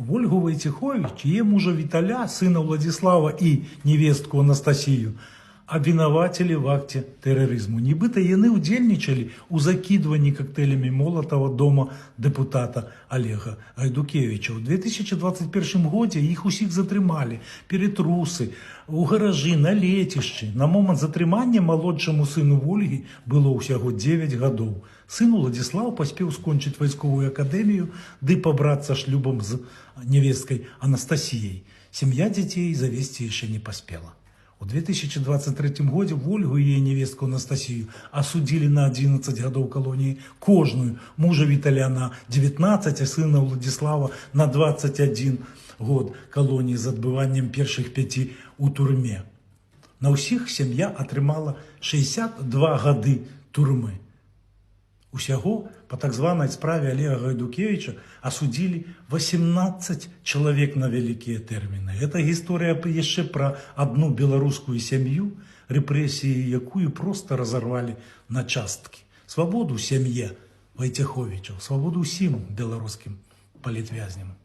Ольгу Войцехович, її мужа Віталя, сина Владислава і невестку Анастасію обвинуватили в акті тероризму. Нібито вони удельничали у закидуванні коктейлями Молотова дома депутата Олега Гайдукевича. У 2021 году їх усіх затримали, перетруси, у гаражі, на летищі. На момент затримання молодшому сину Ольги було усього 9 років. Сын Владислав поспел скончить войсковую академию, да и побраться шлюбом с невесткой Анастасией. Семья детей завести еще не поспела. В 2023 году Ольгу и ее невестку Анастасию осудили на 11 годов колонии кожную, мужа Виталия на 19, а сына Владислава на 21 год колонии з отбыванием перших 5 у турме. На усіх сім'я отримала 62 годи турми. Усяго по так званой справе Олега Гайдукевича осудили 18 человек на великие термины. Это история еще про одну белорусскую семью, репрессии якую просто разорвали на частки. Свободу семье Войцеховичев, свободу всем белорусским политвязням.